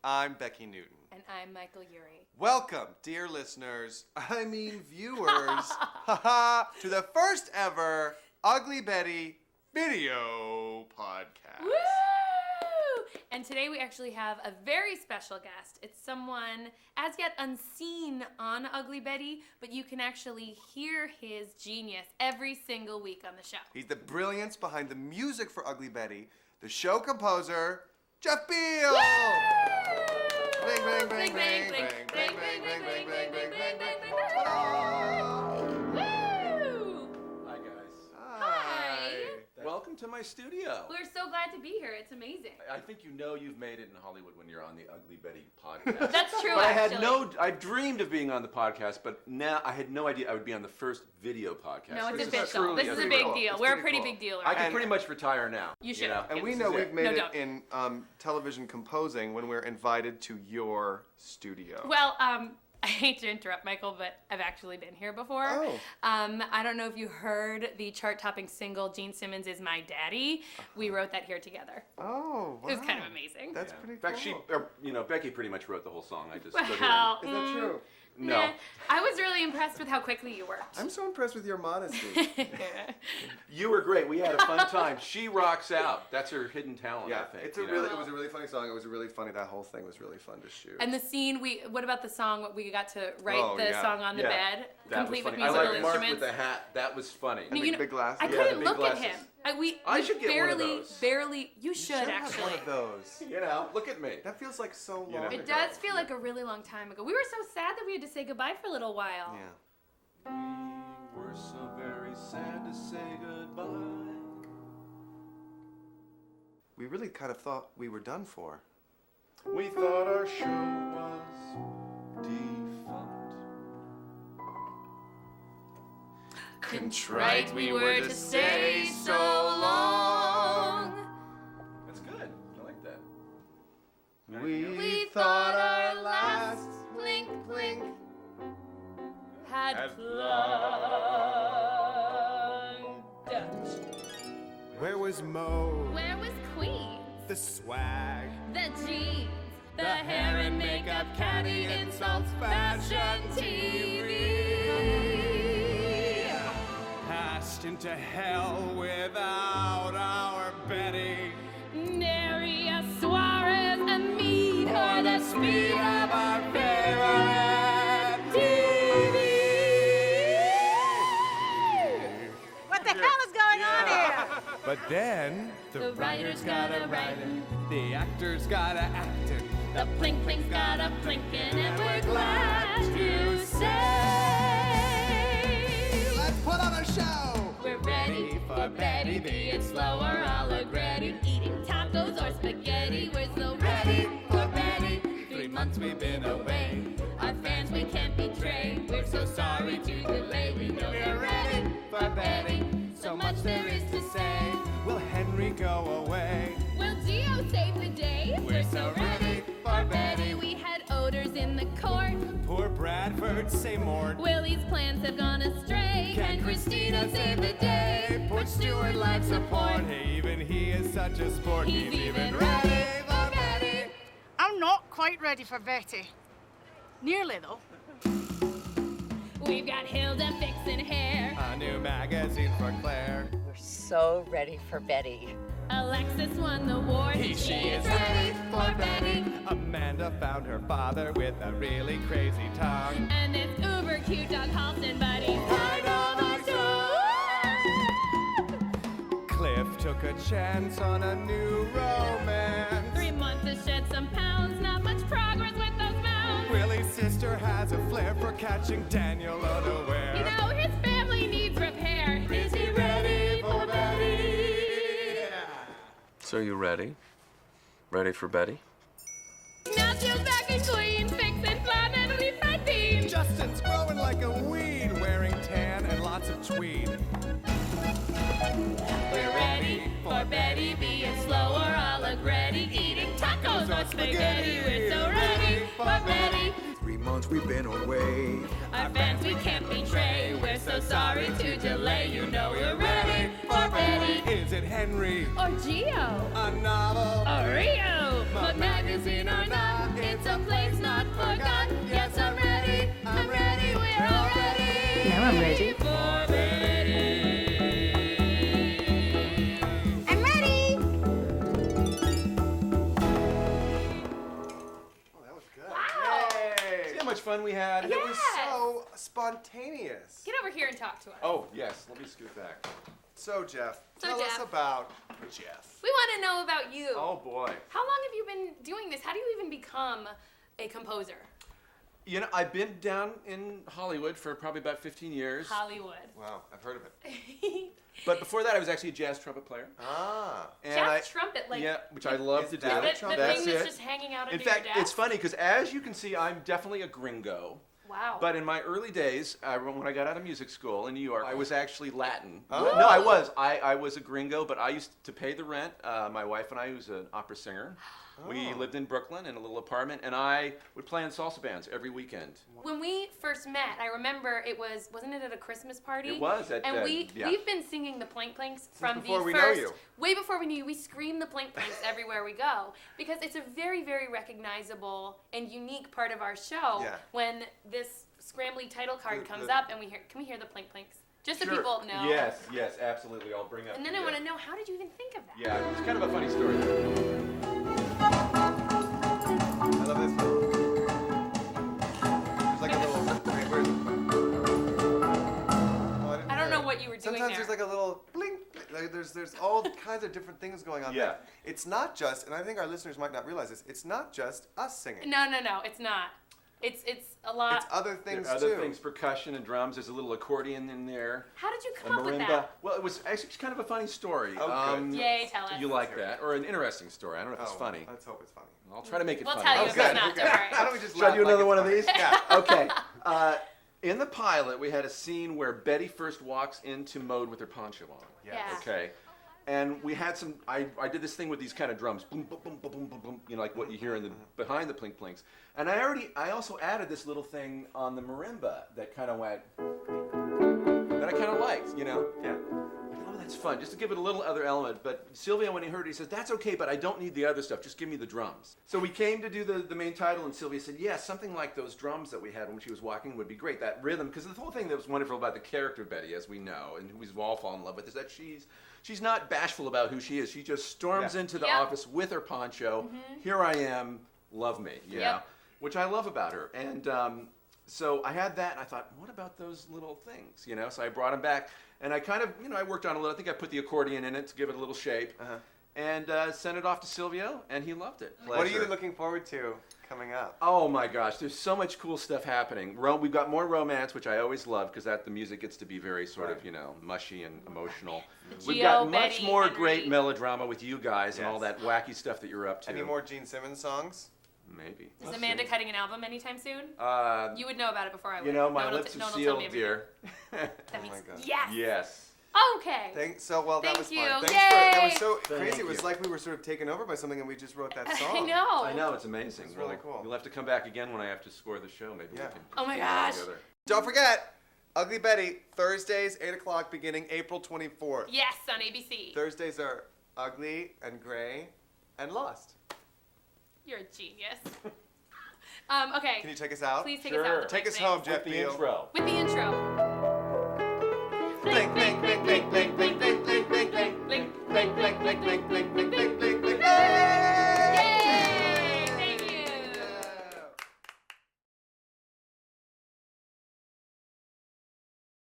I'm Becki Newton. And I'm Michael Urie. Welcome, dear listeners, viewers, to the first ever Ugly Betty video podcast. Woo! And today we actually have a very special guest. It's someone as yet unseen on Ugly Betty, but you can actually hear his genius every single week on the show. He's the brilliance behind the music for Ugly Betty, the show composer, Jeff Beal! Bing, bing, bing, bing, bing, bing, bing, bing, bing, bing, bing, bing, bing, Woo! Hi, guys. Hi. Welcome to my studio. We're so glad to be here. It's amazing. I think you know you've made it in Hollywood when you're on the Ugly Betty podcast. That's true, But actually. I dreamed of being on the podcast, but now I had no idea I would be on the first video podcast. No, it's This is official. truly This is a official. big deal. It's We're a pretty pretty cool. big deal. I Right? can pretty much retire now. You should. know? And Yeah, we this know is we've it. made No, it don't. in television composing when we're invited to your studio. Well, I hate to interrupt, Michael, but I've actually been here before. Oh. I don't know if you heard the chart-topping single "Gene Simmons Is My Daddy." We wrote that here together. Oh, wow. It was kind of amazing. That's Yeah. pretty In fact, cool. Becki pretty much wrote the whole song. I just stood here. Well, Is that true? No. nah. I was really impressed with how quickly you worked. I'm so impressed with your modesty. You were great. We had a fun time. She rocks out. That's her hidden talent, Yeah, I think. it's you a know? really, it was a really funny song. It was really funny. That whole thing was really fun to shoot. And the scene, what about the song? We got to write Oh, the yeah. song on the Yeah. bed, That complete was with funny. musical I like Mark instruments. with the hat. That was funny. No, the you know, big glasses. I Yeah, couldn't the big look glasses. at him. We I should get one of those. barely. You You should have actually. one of those. You know, look at me. That feels like so long You know. ago. It does feel like a really long time ago. We were so sad that we had to say goodbye for a little while. Yeah. We were so very sad to say goodbye. We really kind of thought we were done for. We thought our show was defunct. Contrite we were to stay so long. That's good. I like that. We thought our last blink blink had plugged. Where was Mo? Where was Queen? The swag. The jeans, the hair and makeup, catty insults, fashion TV. Passed into hell without our Betty. Nary a Suarez and meet her the speed of our favorite TV. What the hell is going on here? But then The writers gotta writin', the actors gotta actin'. the blink blink's got a blinkin', and we're glad to say Let's put on a show. we're ready for Betty, be it slow or allegretti, eating tacos or spaghetti. We're so ready for Betty. 3 months we've been away, our fans we can't betray. We're so sorry to delay. We know we're ready for Betty. So much there is to say. Will Henry go away? Will Gio save the day? We're so ready for Betty. We had odors in the court. Poor Bradford, say more. Willie's plans have gone astray. Can Christina save the day? Put Stewart life support. Hey, even he is such a sport. He's even ready for Betty. I'm not quite ready for Betty. Nearly, though. We've got Hilda fixing hair. A new magazine for Claire. We're so ready for Betty. Alexis won the war. She is ready for Betty. Amanda found her father with a really crazy tongue. And this uber cute dog Halston buddy. Kind of Cliff took a chance on a new romance. 3 months to shed some pounds. Not much progress with those mounds. Willie's sister has a flair for catching Daniel unaware. You know, his family needs repair. Is he ready for Betty? So you ready? Ready for Betty? Now she's back in Queens, fixing flan and refetting. Justin's growing like a weed, wearing tan and lots of tweed. We're ready for Betty, be it slow or allegretti, eating tacos or spaghetti. We're so ready for Betty. 3 months months we've been away. Our fans we can't betray. We're so sorry to delay. You know we're ready for Betty. Is it Henry? Or Geo. A novel? Or Rio. But magazine or not, it's a place not forgotten. Yes, I'm ready. I'm ready. We're all ready. Now I'm ready. For Betty. I'm ready. Oh, that was good. Wow. Yay. See how much fun we had? Yeah. It was so spontaneous. Get over here and talk to us. Oh, yes. Let me scoot back. So, Jeff, So, tell Jeff. us about Jeff. We want to know about you. Oh, boy. How long have you been doing this? How do you even become a composer? You know, I've been down in Hollywood for probably about 15 years. Hollywood. Wow, I've heard of it. But before that, I was actually a jazz trumpet player. Ah. And Jazz trumpet, like yeah, which I love is to do. that the trumpet? That's thing that's it. just hanging out In under fact, your desk. it's funny because as you can see, I'm definitely a gringo. Wow. But in my early days, when I got out of music school in New York, I was actually Latin. Oh. No, I was. I was a gringo, but I used to pay the rent. My wife and I, who's an opera singer, we Oh. lived in Brooklyn in a little apartment, and I would play in salsa bands every weekend. When we first met, I remember wasn't it at a Christmas party? It was at And yeah. we've been singing the Plank Planks from before the we know first, you. way before we knew you. We scream the Plank Planks everywhere we go because it's a very, very recognizable and unique part of our show. Yeah. When this scrambly title card comes the- up and can we hear the Plank Planks? Just so Sure. people know. Yes, yes, absolutely. I'll bring up. And then I want to know, how did you even think of that? Yeah, it's kind of a funny story. I love this one. There's like a little. Wait, where is it? Oh, didn't I don't hear know it. what you were doing Sometimes there. there's like a little blink. Like there's all kinds of different things going on Yeah. there. It's not just, and I think our listeners might not realize this. It's not just us singing. No, it's not. It's a lot. It's other things There are other too. things, percussion and drums. There's a little accordion in there. How did you A come up with marimba. that? Well, it was actually kind of a funny story. Oh, good. Yay, tell us. You like that, or an interesting story? I don't know if it's Oh, funny. Let's hope it's funny. I'll try to make it We'll funny. tell you Oh, if good. it's not. Okay. Don't worry. Why don't we just Should I laugh do like another it's one of funny? these? Yeah. Okay. In the pilot, we had a scene where Betty first walks into mode with her poncho on. Yes. Yeah. Okay. And we had some. I did this thing with these kind of drums, boom, boom, boom, boom, boom, boom, boom. You know, like what you hear in the behind the plink plinks. And I also added this little thing on the marimba that kind of went. That I kind of liked. You know. Yeah. Oh, that's fun. Just to give it a little other element. But Sylvia, when he heard it, he says, "That's okay, but I don't need the other stuff. Just give me the drums." So we came to do the main title, and Sylvia said, "Yes, something like those drums that we had when she was walking would be great. That rhythm, because the whole thing that was wonderful about the character of Betty, as we know, and who we've all fallen in love with, is that she's not bashful about who she is. She just storms Yeah. into the Yep. office with her poncho. Here I am, love me. You know, Yep. which I love about her. And so I had that, and I thought, what about those little things? You know, so I brought them back, and I kind of, I worked on a little. I think I put the accordion in it to give it a little shape, and sent it off to Silvio, and he loved it. What are you Pleasure. looking forward to coming up? Oh my gosh, there's so much cool stuff happening. We've got more romance, which I always love because the music gets to be very sort of, mushy and emotional. We've got Geo, much Betty, more Henry. great melodrama with you guys and all Yes. that wacky stuff that you're up to. Any more Gene Simmons songs? Maybe. Is Amanda cutting an album anytime soon? You You would know about it before I would. know, No my one will lips no are one will tell me sealed, everything. dear. That Oh means my God. yes. Yes. Okay. That was Thank you. fun. Thanks that was Yay! so Thank crazy. It was you. like we were sort of taken over by something and we just wrote that song. I know. I know, it's amazing. It's really cool. You'll have to come back again when I have to score the show. Maybe Yeah. we can. Oh my get gosh. together. Don't forget, Ugly Betty, Thursdays, 8 o'clock, beginning April 24th. Yes, on ABC. Thursdays are ugly and gray and lost. You're a genius. Okay. Can you take us out? Please take us out Sure. with the Take us Plank home, Planks. Jeff The Beal. intro. With the intro.